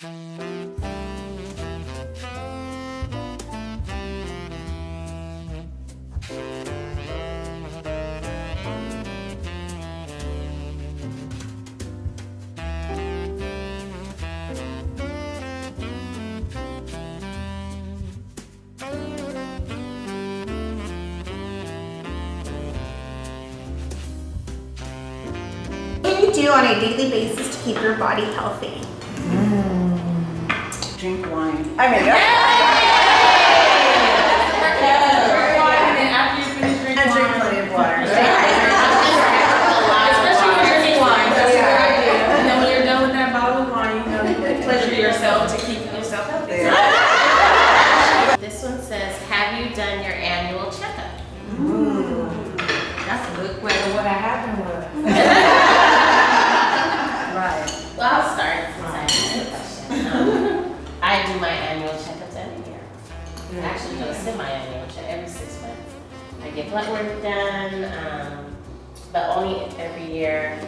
Do on a daily basis to keep your body healthy? Drink wine. I mean, Drink wine, and then after you finish drinking and drink wine, plenty of water. especially when you're drinking wine, that's a good idea. And then when you're done with that bottle of wine, you know, you can pleasure yourself to keep yourself healthy. This one says, have you done your annual checkup? That's a good question. What happened was. Right. Well, I'll start since I asked the question. I do my annual checkups every year. I actually do a semi-annual check every 6 months. I get blood work done, but only every year.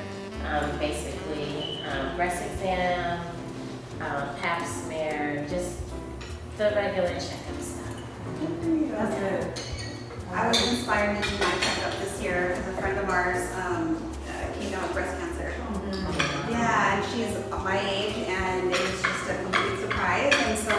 Basically, breast exam, pap smear, just the regular checkup stuff. That's good. I was inspired to do my checkup this year because a friend of ours came down with breast cancer. Yeah, and she's my age, and it was just a complete surprise. And so,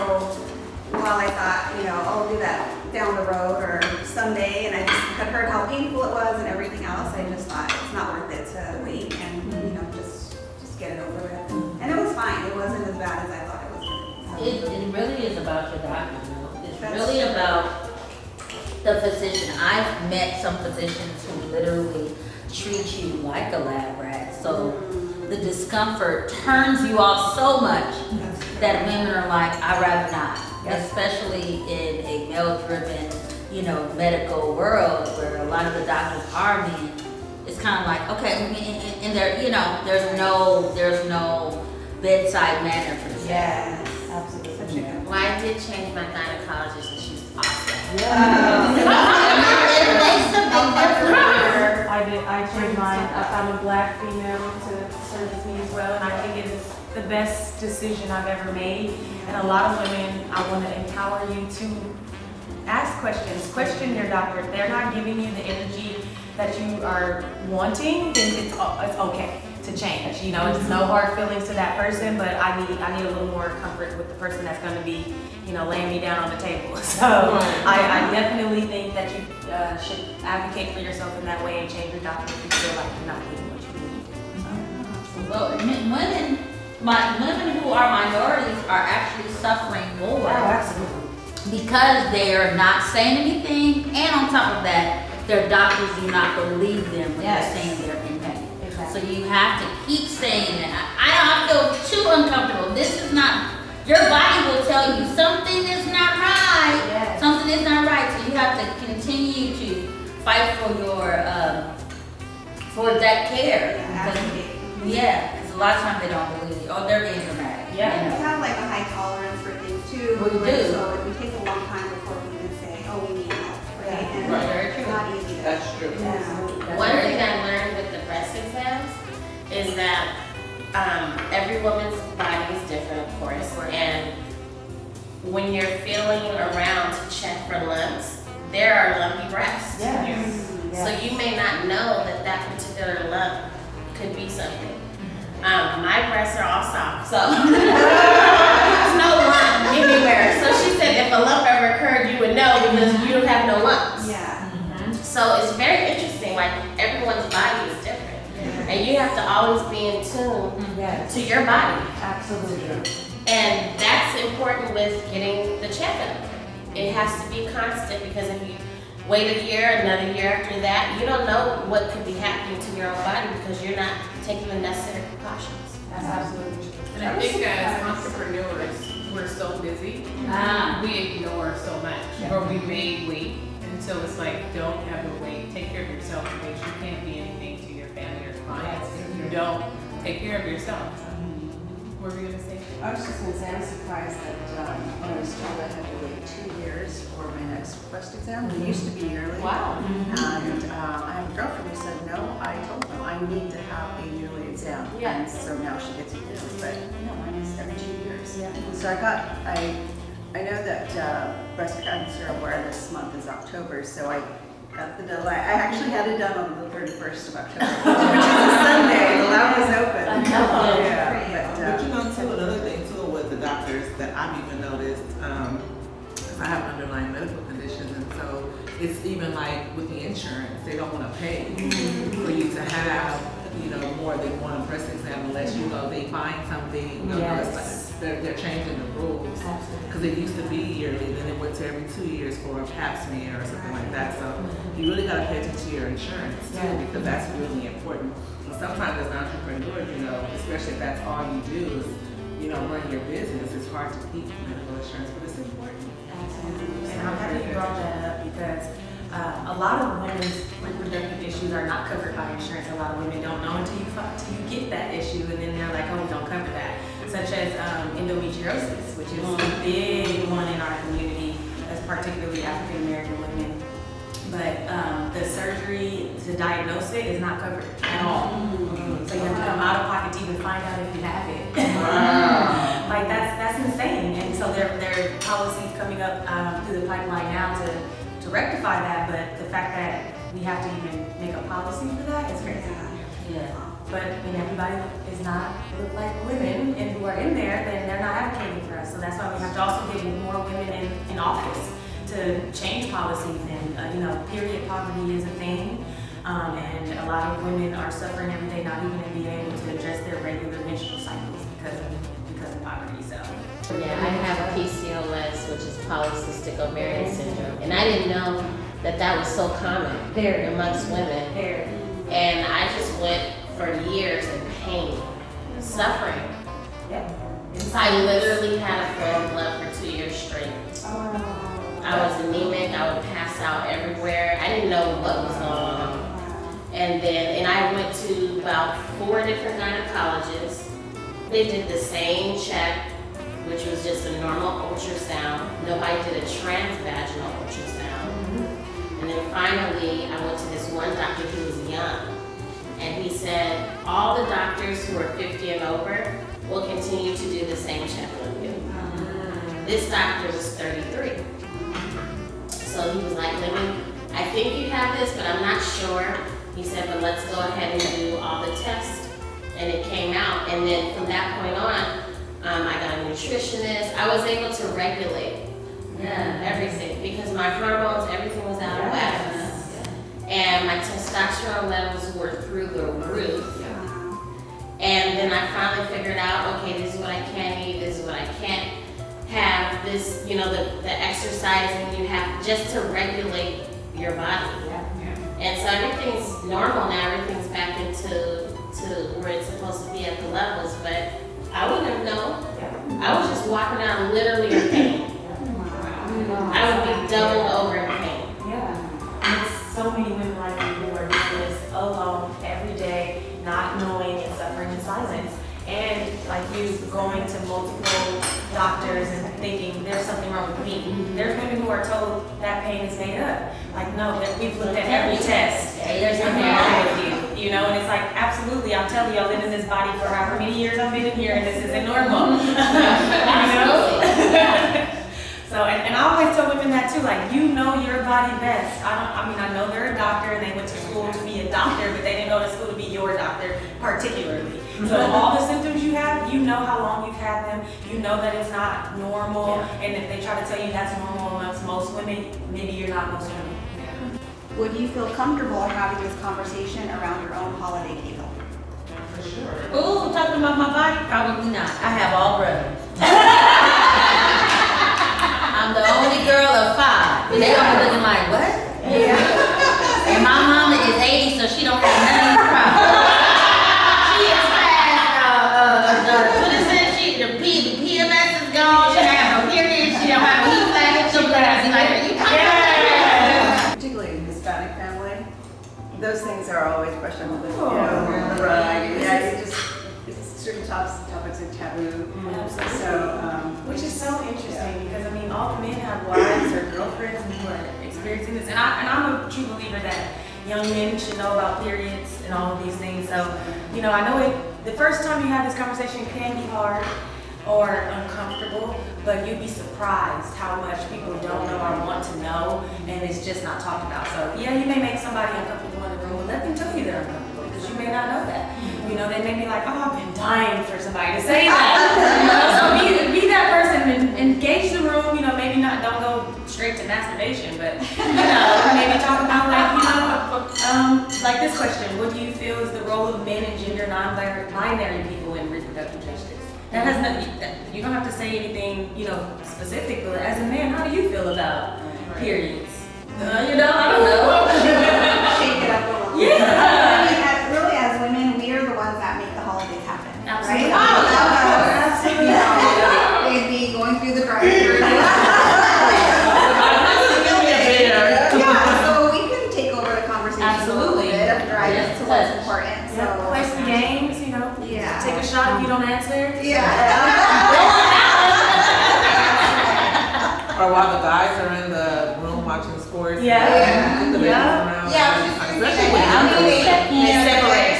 while I thought, I'll do that down the road or someday, and I just had heard how painful it was and everything else, I just thought it's not worth it to wait and just get it over with. And it was fine. It wasn't as bad as I thought it was going to be. It really is about your doctor, It's That's really true. about the physician. I've met some physicians who literally treat you like a lab rat. So the discomfort turns you off so much that women are like, I'd rather not. Especially in a male-driven, medical world where a lot of the doctors are men. It's kind of like, okay, and there, there's no bedside manner for this. Yes, absolutely. Well, I did change my gynecologist, and she's awesome. It makes a big difference. I changed mine. I found a black female to service me as well, and I think it is the best decision I've ever made. And a lot of women, I want to empower you to ask questions. Question your doctor. If they're not giving you the energy that you are wanting, then it's okay to change. It's no hard feelings to that person, but I need a little more comfort with the person that's going to be, laying me down on the table. So I definitely think that you should advocate for yourself in that way and change your doctor if you feel like you're not getting what you need. Well, women who are minorities are actually suffering more because they are not saying anything, and on top of that, their doctors do not believe them when they're saying they're in pain. So you have to keep saying that. I feel too uncomfortable. This is not. Your body will tell you something is not right. Something is not right. So you have to continue to fight for your for that care. Because a lot of times they don't believe you. Oh, they're being dramatic. We have like a high tolerance for things too. We do. So it would take a long time before we can say, oh, we need help, right? And Very it's true. not easy. That's true. One thing I learned with the breast exams is that every woman's body is different, of course, and when you're feeling around to check for lumps, there are lumpy breasts. So you may not know that particular lump could be something. My breasts are all soft, so there's no lump anywhere. So she said if a lump ever occurred, you would know because you don't have no lumps. So it's very interesting, like everyone's body is different. And you have to always be in tune to your body. Absolutely. And that's important with getting the checkup. It has to be constant because if you wait a year, another year after that, you don't know what could be happening to your own body because you're not taking the necessary precautions. That's absolutely true. And I think as entrepreneurs, we're so busy, we ignore so much, or we may wait. And so it's like, don't ever wait. Take care of yourself because you can't be anything to your family or clients if you don't take care of yourself. What were you going to say? I was just going to say, I'm surprised that when I was told I had to wait 2 years for my next breast exam. It used to be yearly. Wow. And I have a girlfriend who said, no, I told them I need to have a yearly exam. Yeah. And so now she gets it yearly, but no, mine is every 2 years. So I know that breast cancer awareness month is October, so I got the deadline. I actually had it done on the 31st of October, which is a Sunday. The lab was open. But you know, too, another thing too with the doctors that I've even noticed, because I have underlying medical conditions, and so it's even like with the insurance, they don't want to pay for you to have, you know, more than one breast exam unless you know they find something. You know, Yes. they're changing the rules because it used to be yearly, then it went to every 2 years for a pap smear or something like that. So you really got to pay attention to your insurance too, because that's really important. And sometimes as an entrepreneur, you know, especially if that's all you do is, you know, run your business, it's hard to keep medical insurance, but it's important. Absolutely. And I'm happy you brought that up because a lot of women's reproductive issues are not covered by insurance. A lot of women don't know until you get that issue, and then they're like, oh, we don't cover that. Such as endometriosis, which is a big one in our community, as particularly African American women. But the surgery to diagnose it is not covered at all. So you have to come out of pocket to even find out if you have it. Like that's insane. And so there are policies coming up through the pipeline now to rectify that. But the fact that we have to even make a policy for that is crazy. Yeah. But when everybody is not look like women and who are in there, then they're not advocating for us. So that's why we have to also get more women in office to change policies. And you know, period poverty is a thing, and a lot of women are suffering every day, not even being able to address their regular menstrual cycles because of poverty. So Yeah, I have PCOS, which is polycystic ovarian syndrome, and I didn't know that was so common amongst women. And I just went for years in pain, suffering. I literally had a flow of blood for 2 years straight. I was anemic, I would pass out everywhere. I didn't know what was going on. And I went to about 4 different gynecologists. They did the same check, which was just a normal ultrasound. Nobody did a transvaginal ultrasound. And then finally, I went to this one doctor who was young. And he said, all the doctors who are 50 and over will continue to do the same check with you. This doctor was 33. So he was like, I think you have this, but I'm not sure. He said, but let's go ahead and do all the tests. And it came out. And then from that point on, I got a nutritionist. I was able to regulate everything because my hormones, everything was out of whack. And my testosterone levels were through the roof. And then I finally figured out, okay, this is what I can eat, this is what I can't have, this, you know, the exercising you have just to regulate your body. And so everything's normal now, everything's back into where it's supposed to be at the levels, but I wouldn't have known. I was just walking around literally in pain. I would be doubled over in pain. And it's so many women like you who are doing this alone every day, not knowing and suffering in silence. And like you going to multiple doctors and thinking there's something wrong with me. There's women who are told that pain is made up. Like, no, that we've looked at every test. There's nothing wrong with you. You know, and it's like, absolutely, I'm telling you, I've lived in this body for however many years I've been in here, and this isn't normal. You know? So, and I always tell women that too, like, you know your body best. I know they're a doctor and they went to school to be a doctor, but they didn't go to school to be your doctor particularly. So all the symptoms you have, you know how long you've had them, you know that it's not normal, and if they try to tell you that's normal amongst most women, maybe you're not most women. Would you feel comfortable having this conversation around your own holiday cake? For sure. Ooh, talking about my body? Probably not. I have all brothers. I'm the only girl of 5. And they all looking like, what? And my mama is 80, so she don't have none of these problems. She is past, what is it? The PMS is gone. She don't have no period. She don't have no heat flash. She doesn't like, are you Particularly in Hispanic family, those things are always questionable. You know, the ride. It's certain topics are taboo. So, Which is so interesting because I mean, all the men have wives or girlfriends who are experiencing this, and I'm a true believer that young men should know about periods and all of these things. So, you know, I know the first time you have this conversation can be hard, or uncomfortable, but you'd be surprised how much people don't know or want to know, and it's just not talked about. So yeah, you may make somebody uncomfortable in the room, but let them tell you they're uncomfortable, because you may not know that. You know, they may be like, oh, I've been dying for somebody to say that. You know, so be that person and engage the room. You know, maybe not, don't go straight to masturbation, but you know, maybe talk about like, you know, like this question: what do you feel is the role of men and gender non-binary people in reproductive justice? That has nothing. You don't have to say anything, you know, specific. But as a man, how do you feel about periods? You know, I don't know. Shake it up a little. Yeah. I mean, really, as women, we are the ones that make the holidays happen. Absolutely. Right? Absolutely. They'd be going through the drive-thru. Yeah, so we can take over the conversation Absolutely. a little bit of driving to what's important. So Play some games, you know. Yeah. Take a shot if you don't answer. Or while the guys are in the room watching sports. Yeah. Get the ladies around. Yeah, I was just gonna Especially say when that. you're They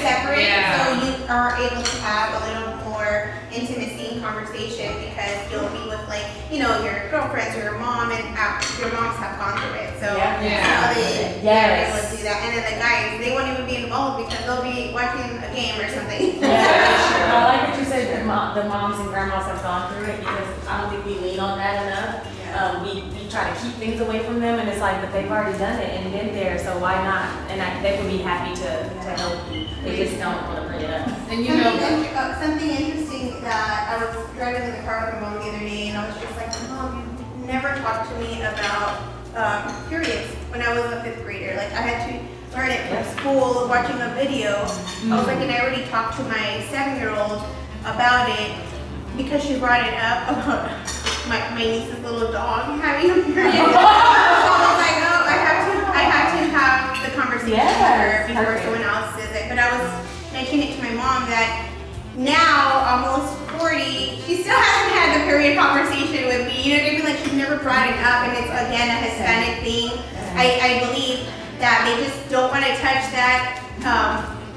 separate, Yeah. so you are able to have a little more intimacy and conversation because you'll be with like, you know, your girlfriends or your mom, and your moms have gone through it, so Yeah. they're able to do that. And then the guys, they won't even be involved because they'll be watching a game or something. Yeah. I like what you said. The moms and grandmas have gone through it, because I don't think we lean on that enough. We try to keep things away from them, and it's like, but they've already done it and been there, so why not? And they would be happy to help you. They just don't want to bring it up. And you know, Something interesting that I was driving in the car with my mom the other day, and I was just like, Mom, you never talked to me about periods when I was a 5th grader. Like, I had to learn it from school, watching a video. I was like, and I already talked to my 7-year-old about it because she brought it up about my niece's little dog having a period. So I was like, oh, I had to have the conversation with her before someone else does it. But I was mentioning it to my mom that now, almost 40, she still hasn't had the period conversation with me. You know what I mean? Like, she's never brought it up, and it's again a Hispanic thing. I believe that they just don't want to touch that.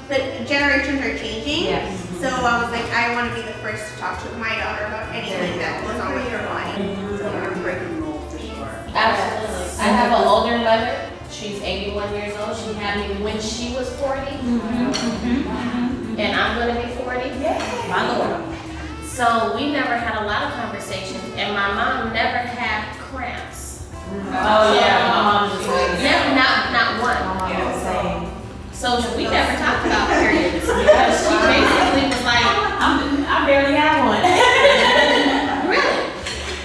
But generations are changing. Yes. So I was like, I want to be the first to talk to my daughter about anything that goes on with her body. Absolutely. I have an older mother. She's 81 years old. She had me when she was 40. And I'm going to be 40. My Lord. So we never had a lot of conversations, and my mom never had cramps. Oh yeah, my mom's the same. Never, not one. My mom's the same. So we never talked about periods because she basically was like, I barely have one. really?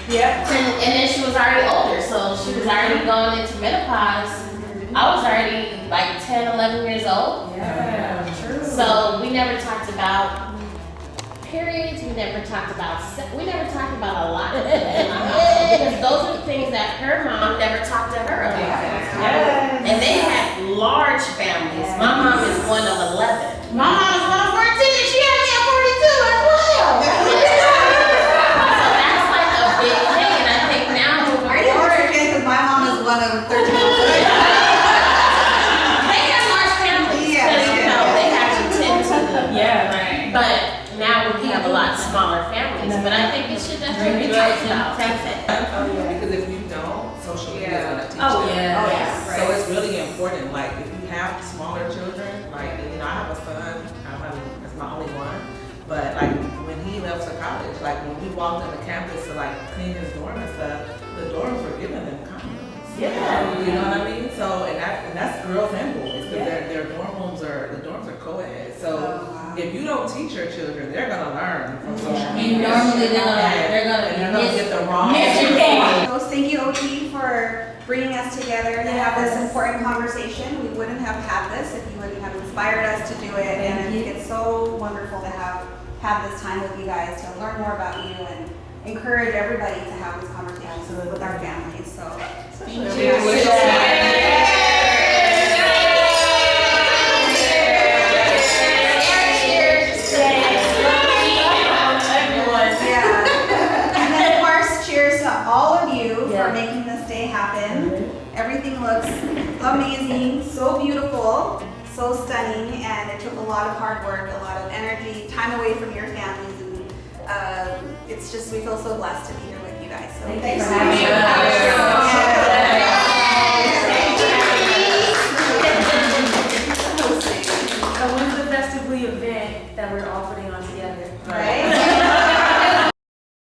Yep. And then she was already older, so she was already going into menopause. I was already like 10, 11 years old. Yeah, true. So we never talked about periods, we never talked about a lot of things in my household, because those are the things that her mom never talked to her about. Yes. And they had large families. My mom is one of 11. My mom is 1 of 14 and she had me at 42 as well. So that's like a big thing, and I think now the Are you word, because my mom is one of 13. they have large families, Yeah, because you know, they have to tend to them. Yeah, right. But now we have a lot smaller families, but I think it should definitely be talked about. Because if you don't, social media is gonna teach you. Oh yeah. Oh, yeah. So it's really important, like, if you have smaller children, like, you know, I have a son, that's my only one, but like, when he left for college, like, when we walked on the campus to like clean his dorm and stuff, the dorms were giving them condoms. Yeah. You know what I mean? So, and that's girls and boys, because their the dorms are co-ed. So, if you don't teach your children, they're gonna learn from social And media. normally they're And gonna gonna get the wrong. So thank you, OT, for bringing us together to have this important conversation. We wouldn't have had this if you wouldn't have inspired us to do it. And I think it's so wonderful to have this time with you guys to learn more about you and encourage everybody to have these conversations with our families. So yeah. And then of course, cheers to all of you for making this day happen. Everything looks amazing, so beautiful, so stunning, and it took a lot of hard work, a lot of energy, time away from your families, and it's just, we feel so blessed to be here with you guys. So Thank you thanks for so having So when's the Festively event that we're all putting on together? Right?